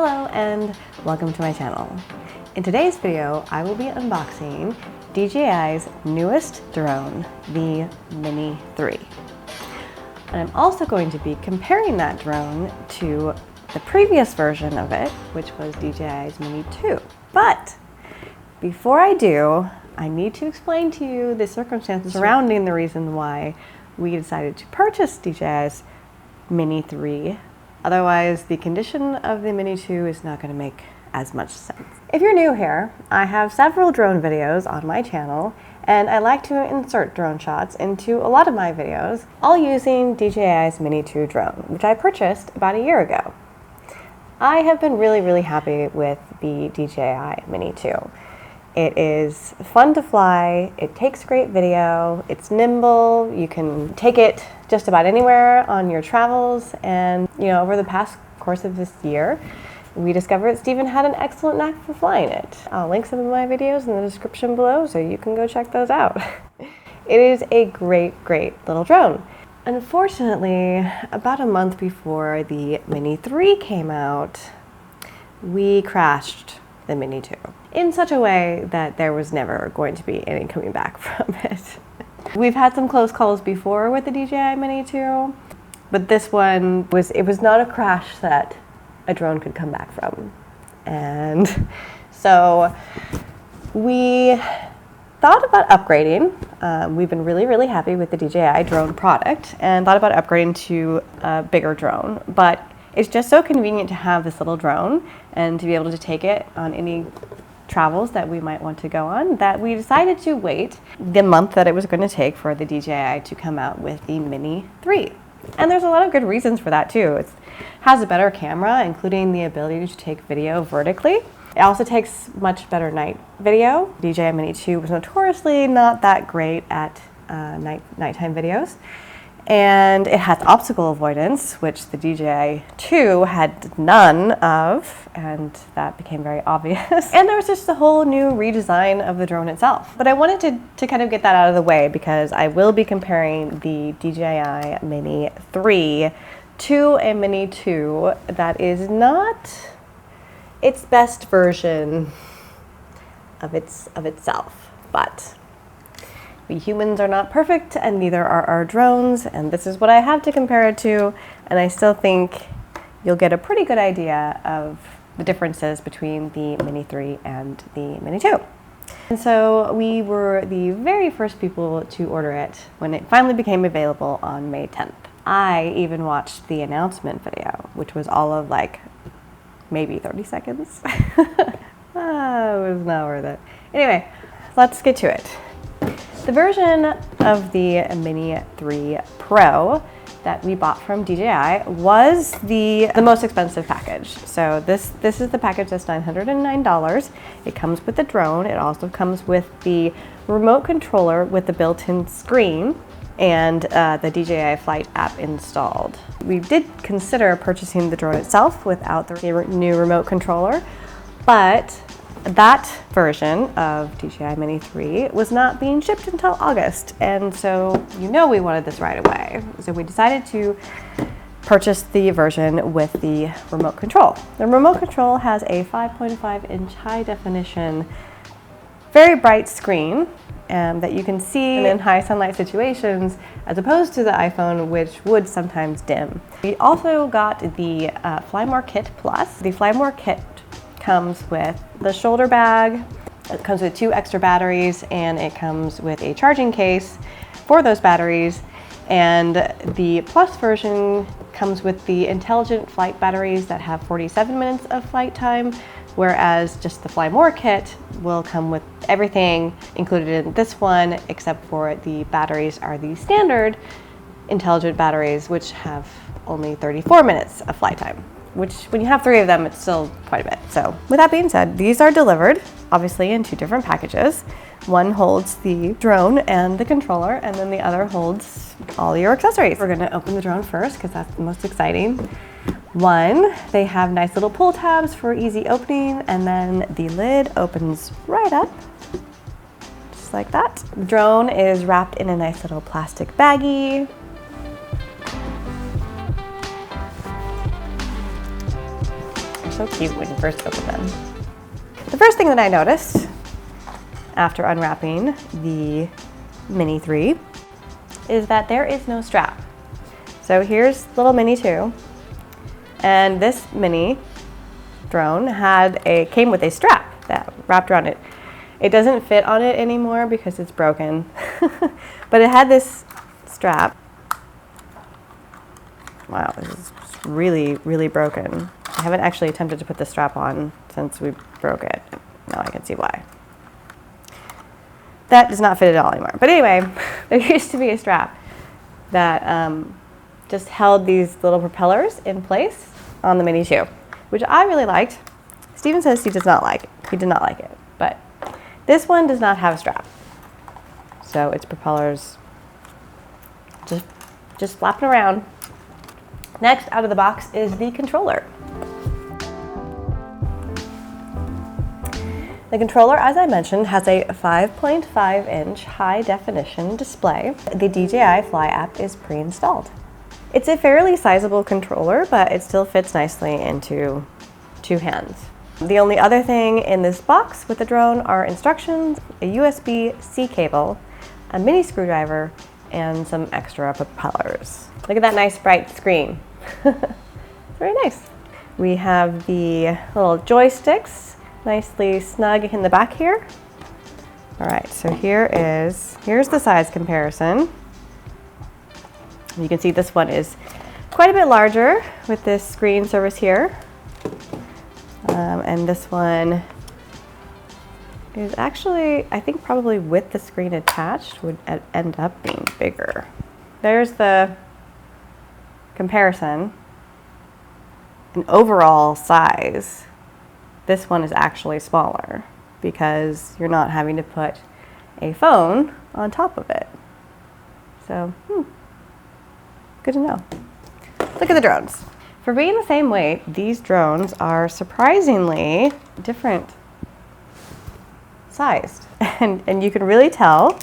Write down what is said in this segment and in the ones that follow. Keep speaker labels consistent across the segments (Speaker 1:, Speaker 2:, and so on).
Speaker 1: Hello and welcome to my channel. In today's video, I will be unboxing DJI's newest drone, the Mini 3. And I'm also going to be comparing that drone to the previous version of it, which was DJI's Mini 2. But before I do, I need to explain to you the circumstances surrounding the reason why we decided to purchase DJI's Mini 3. Otherwise, the condition of the Mini 2 is not going to make as much sense. If you're new here, I have several drone videos on my channel, and I like to insert drone shots into a lot of my videos, all using DJI's Mini 2 drone, which I purchased about a year ago. I have been really happy with the DJI Mini 2. It is fun to fly, it takes great video, it's nimble, you can take it just about anywhere on your travels, and over the past course of this year, we discovered Stephen had an excellent knack for flying it. I'll link some of my videos in the description below so you can go check those out. It is a great little drone. Unfortunately, about a month before the Mini 3 came out, we crashed the Mini 2 in such a way that there was never going to be any coming back from it. We've had some close calls before with the DJI Mini 2, but this one was not a crash that a drone could come back from. And so we thought about upgrading. We've been really happy with the DJI drone product and thought about upgrading to a bigger drone, but it's just so convenient to have this little drone and to be able to take it on any travels that we might want to go on that we decided to wait the month that it was going to take for the DJI to come out with the Mini 3. And there's a lot of good reasons for that too. It has a better camera, including the ability to take video vertically. It also takes much better night video. DJI Mini 2 was notoriously not that great at nighttime videos. And it has obstacle avoidance, which the DJI 2 had none of, and that became very obvious. And there was just a whole new redesign of the drone itself. But I wanted to kind of get that out of the way because I will be comparing the DJI Mini 3 to a Mini 2 that is not its best version of itself, but we humans are not perfect, and neither are our drones, and this is what I have to compare it to, and I still think you'll get a pretty good idea of the differences between the Mini 3 and the Mini 2. And so we were the very first people to order it when it finally became available on May 10th. I even watched the announcement video, which was all of maybe 30 seconds. It was not worth it. Anyway, let's get to it. The version of the Mini 3 Pro that we bought from DJI was the most expensive package. So this is the package that's $909. It comes with the drone. It also comes with the remote controller with the built-in screen and the DJI Flight app installed. We did consider purchasing the drone itself without the new remote controller, but that version of DJI Mini 3 was not being shipped until August, and so we wanted this right away. So we decided to purchase the version with the remote control. The remote control has a 5.5-inch high-definition, very bright screen that you can see in high sunlight situations, as opposed to the iPhone, which would sometimes dim. We also got the Fly More Kit Plus. The Fly More Kit comes with the shoulder bag, it comes with 2 extra batteries, and it comes with a charging case for those batteries. And the Plus version comes with the intelligent flight batteries that have 47 minutes of flight time, whereas just the Fly More kit will come with everything included in this one, except for the batteries are the standard intelligent batteries, which have only 34 minutes of flight time, which when you have 3 of them, it's still quite a bit. So with that being said, these are delivered obviously in 2 different packages. One holds the drone and the controller, and then the other holds all your accessories. We're gonna open the drone first because that's the most exciting. One, they have nice little pull tabs for easy opening, and then the lid opens right up, just like that. The drone is wrapped in a nice little plastic baggie. so cute when you first open them. The first thing that I noticed after unwrapping the Mini 3 is that there is no strap. So here's little Mini 2, and this Mini drone came with a strap that wrapped around it. It doesn't fit on it anymore because it's broken, but it had this strap. Wow, this is really, really broken. I haven't actually attempted to put the strap on since we broke it. Now I can see why. That does not fit at all anymore. But anyway, there used to be a strap that just held these little propellers in place on the Mini 2, which I really liked. Steven says he does not like it. He did not like it, but this one does not have a strap. So its propellers just flapping around. Next out of the box is the controller. The controller, as I mentioned, has a 5.5-inch high-definition display. The DJI Fly app is pre-installed. It's a fairly sizable controller, but it still fits nicely into two hands. The only other thing in this box with the drone are instructions, a USB-C cable, a mini screwdriver, and some extra propellers. Look at that nice bright screen. Very nice. We have the little joysticks nicely snug in the back here. All right, so here's the size comparison. You can see this one is quite a bit larger with this screen service here. And this one is actually, I think probably with the screen attached would end up being bigger. There's the comparison. In overall size, this one is actually smaller because you're not having to put a phone on top of it. So, good to know. Look at the drones. For being the same weight, these drones are surprisingly different sized. And you can really tell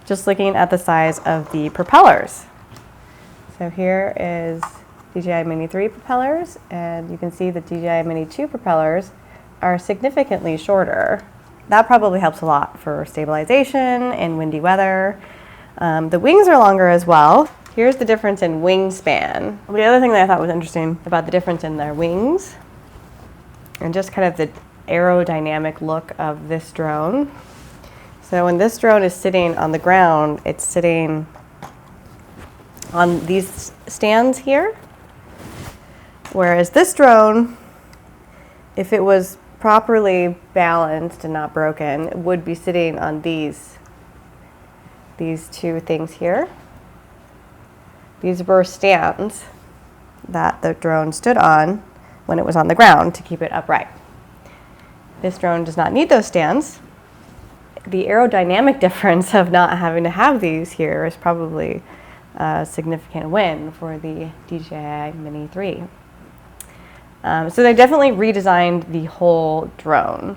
Speaker 1: just looking at the size of the propellers. So here is DJI Mini 3 propellers, and you can see the DJI Mini 2 propellers are significantly shorter. That probably helps a lot for stabilization in windy weather. The wings are longer as well. Here's the difference in wingspan. The other thing that I thought was interesting about the difference in their wings and just kind of the aerodynamic look of this drone. So when this drone is sitting on the ground, it's sitting on these stands here. Whereas this drone, if it was properly balanced and not broken, would be sitting on these two things here. These were stands that the drone stood on when it was on the ground to keep it upright. This drone does not need those stands. The aerodynamic difference of not having to have these here is probably a significant win for the DJI Mini 3. So they definitely redesigned the whole drone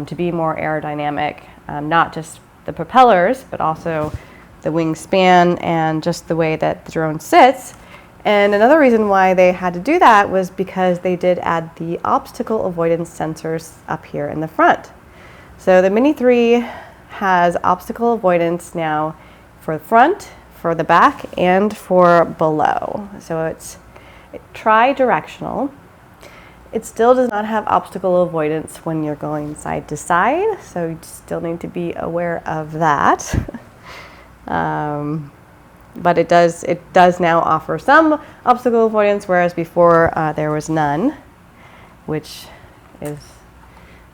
Speaker 1: to be more aerodynamic, not just the propellers, but also the wingspan and just the way that the drone sits. And another reason why they had to do that was because they did add the obstacle avoidance sensors up here in the front. So the Mini 3 has obstacle avoidance now for the front, for the back, and for below. So it's tri-directional. It still does not have obstacle avoidance when you're going side to side, so you still need to be aware of that. But it does now offer some obstacle avoidance, whereas before there was none, which is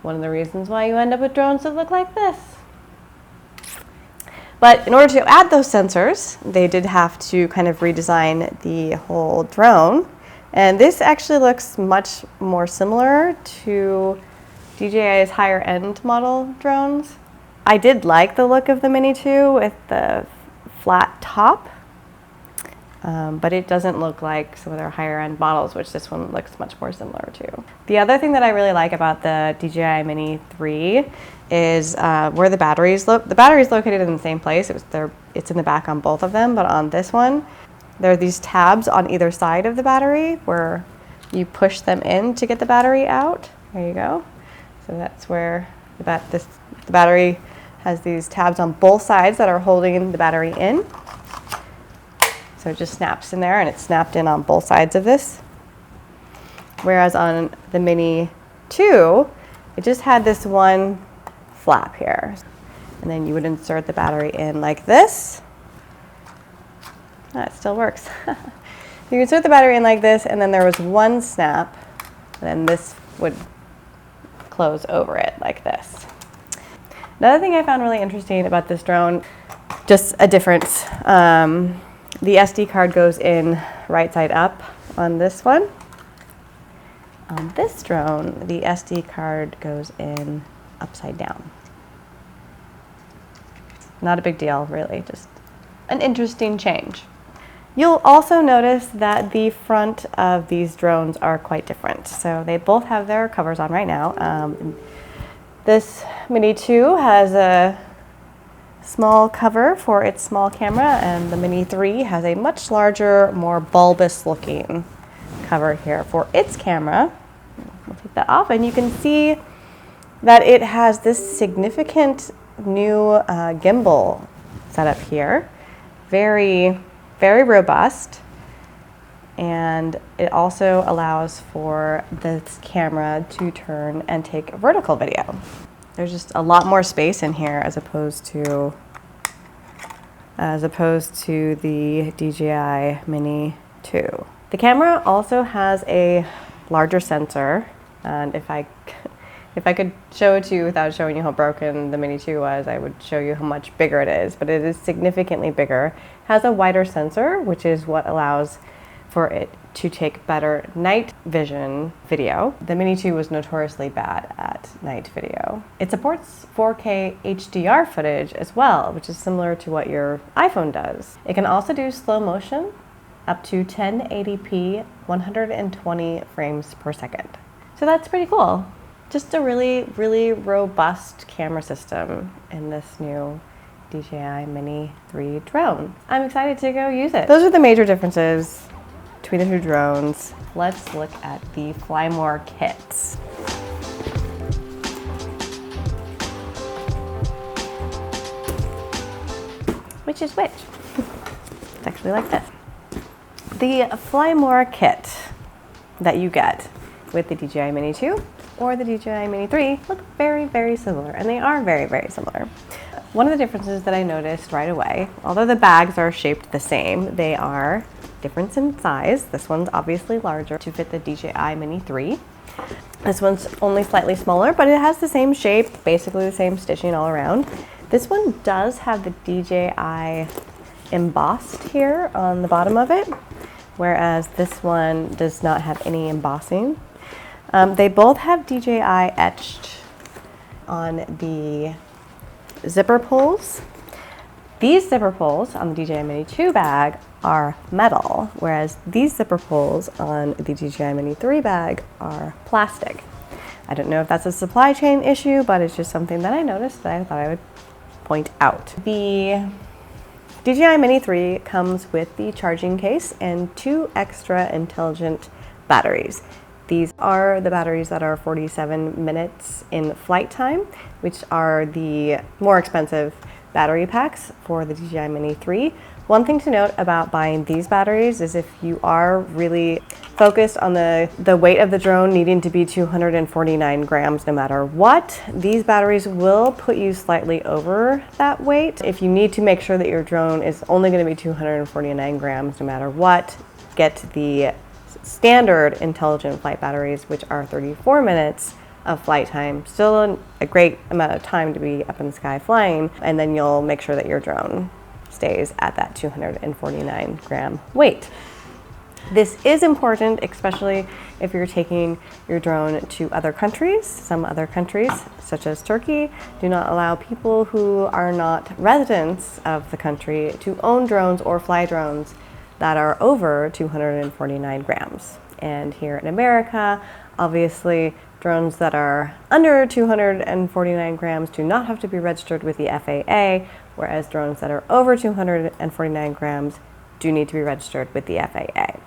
Speaker 1: one of the reasons why you end up with drones that look like this. But in order to add those sensors, they did have to kind of redesign the whole drone. And this actually looks much more similar to DJI's higher end model drones. I did like the look of the Mini 2 with the flat top, but it doesn't look like some of their higher end models, which this one looks much more similar to. The other thing that I really like about the DJI Mini 3 is where the batteries the battery's located in the same place. It's in the back on both of them, but on this one, there are these tabs on either side of the battery where you push them in to get the battery out. There you go. So that's where the battery has these tabs on both sides that are holding the battery in. So it just snaps in there, and it's snapped in on both sides of this. Whereas on the Mini 2, it just had this one flap here. And then you would insert the battery in like this. It still works. You insert the battery in like this, and then there was one snap, and then this would close over it like this. Another thing I found really interesting about this drone, just a difference. The SD card goes in right side up on this one. On this drone, the SD card goes in upside down. Not a big deal, really, just an interesting change. You'll also notice that the front of these drones are quite different. So they both have their covers on right now. This Mini 2 has a small cover for its small camera, and the Mini 3 has a much larger, more bulbous looking cover here for its camera. We'll take that off, and you can see that it has this significant new gimbal setup here. Very, very robust, and it also allows for this camera to turn and take vertical video. There's just a lot more space in here as opposed to the DJI Mini 2. The camera also has a larger sensor, and if I could show it to you without showing you how broken the Mini 2 was, I would show you how much bigger it is, but it is significantly bigger. It has a wider sensor, which is what allows for it to take better night vision video. The Mini 2 was notoriously bad at night video. It supports 4K HDR footage as well, which is similar to what your iPhone does. It can also do slow motion up to 1080p, 120 frames per second. So that's pretty cool. Just a really, really robust camera system in this new DJI Mini 3 drone. I'm excited to go use it. Those are the major differences between the two drones. Let's look at the Fly More kits. Which is which? It's actually like this. The Fly More kit that you get with the DJI Mini 2 or the DJI Mini 3 look very, very similar, and they are very, very similar. One of the differences that I noticed right away, although the bags are shaped the same, they are different in size. This one's obviously larger to fit the DJI Mini 3. This one's only slightly smaller, but it has the same shape, basically the same stitching all around. This one does have the DJI embossed here on the bottom of it, whereas this one does not have any embossing. They both have DJI etched on the zipper pulls. These zipper pulls on the DJI Mini 2 bag are metal, whereas these zipper pulls on the DJI Mini 3 bag are plastic. I don't know if that's a supply chain issue, but it's just something that I noticed that I thought I would point out. The DJI Mini 3 comes with the charging case and 2 extra intelligent batteries. These are the batteries that are 47 minutes in flight time, which are the more expensive battery packs for the DJI Mini 3. One thing to note about buying these batteries is if you are really focused on the weight of the drone needing to be 249 grams no matter what, these batteries will put you slightly over that weight. If you need to make sure that your drone is only going to be 249 grams no matter what, get the standard intelligent flight batteries, which are 34 minutes of flight time, still a great amount of time to be up in the sky flying, and then you'll make sure that your drone stays at that 249 gram weight. This is important, especially if you're taking your drone to other countries. Some other countries, such as Turkey, do not allow people who are not residents of the country to own drones or fly drones that are over 249 grams. And here in America, obviously, drones that are under 249 grams do not have to be registered with the FAA, whereas drones that are over 249 grams do need to be registered with the FAA.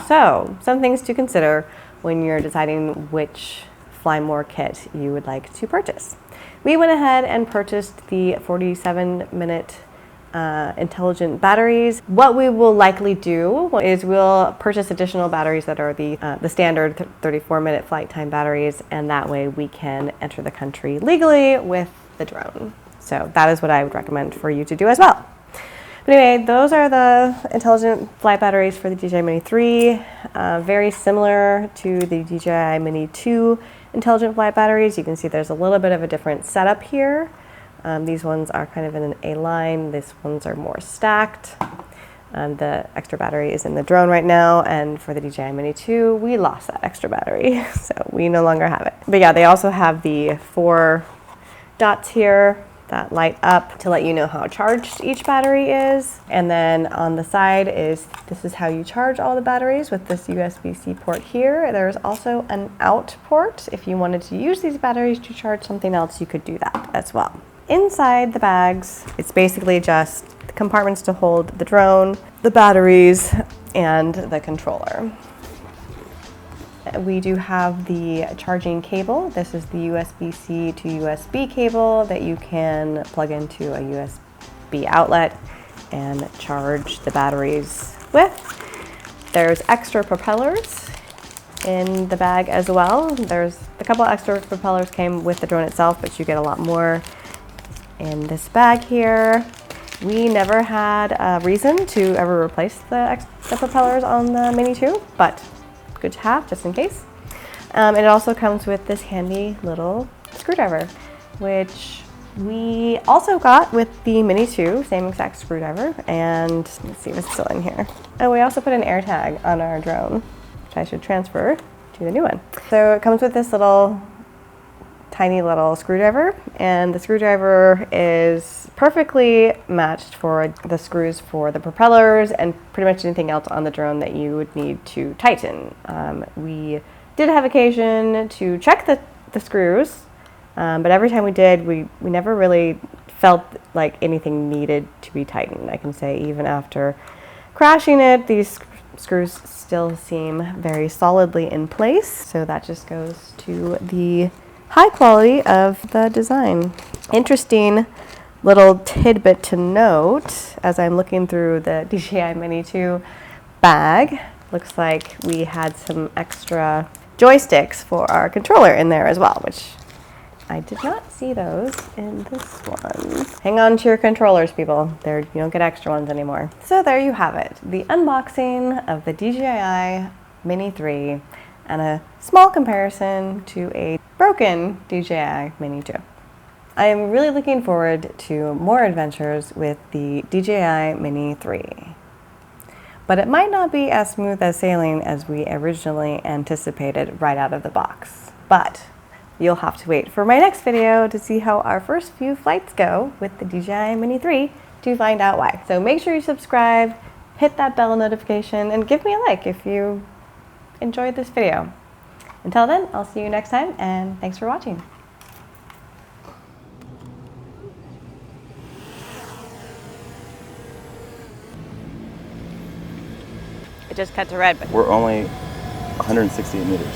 Speaker 1: So, some things to consider when you're deciding which Fly More kit you would like to purchase. We went ahead and purchased the 47-minute intelligent batteries. What we will likely do is we'll purchase additional batteries that are the standard 34-minute flight time batteries, and that way we can enter the country legally with the drone. So that is what I would recommend for you to do as well. But anyway, those are the intelligent flight batteries for the DJI Mini 3. Very similar to the DJI Mini 2 intelligent flight batteries. You can see there's a little bit of a different setup here. These ones are kind of in a line. These ones are more stacked. The extra battery is in the drone right now, and for the DJI Mini 2, we lost that extra battery, so we no longer have it. But yeah, they also have the 4 dots here that light up to let you know how charged each battery is. And then on the side this is how you charge all the batteries with this USB-C port here. There's also an out port. If you wanted to use these batteries to charge something else, you could do that as well. Inside the bags, it's basically just the compartments to hold the drone, the batteries, and the controller. We do have the charging cable. This is the USB-C to USB cable that you can plug into a USB outlet and charge the batteries with. There's extra propellers in the bag as well. There's a couple extra propellers came with the drone itself, but you get a lot more in this bag here. We never had a reason to ever replace the propellers on the Mini 2, but good to have just in case. And it also comes with this handy little screwdriver, which we also got with the Mini 2, same exact screwdriver. And let's see what's still in here. And we also put an air tag on our drone, which I should transfer to the new one. So it comes with this tiny little screwdriver, and the screwdriver is perfectly matched for the screws for the propellers and pretty much anything else on the drone that you would need to tighten. We did have occasion to check the screws, but every time we did, we never really felt like anything needed to be tightened. I can say even after crashing it, these screws still seem very solidly in place. So that just goes to the high quality of the design. Interesting little tidbit to note as I'm looking through the DJI Mini 2 bag. Looks like we had some extra joysticks for our controller in there as well, which I did not see those in this one. Hang on to your controllers, people. You don't get extra ones anymore. So there you have it, the unboxing of the DJI Mini 3 and a small comparison to a broken DJI Mini 2. I am really looking forward to more adventures with the DJI Mini 3. But it might not be as smooth as sailing as we originally anticipated right out of the box. But you'll have to wait for my next video to see how our first few flights go with the DJI Mini 3 to find out why. So make sure you subscribe, hit that bell notification, and give me a like if you enjoyed this video. Until then, I'll see you next time, and thanks for watching. It just cut to red, but
Speaker 2: we're only 168 meters.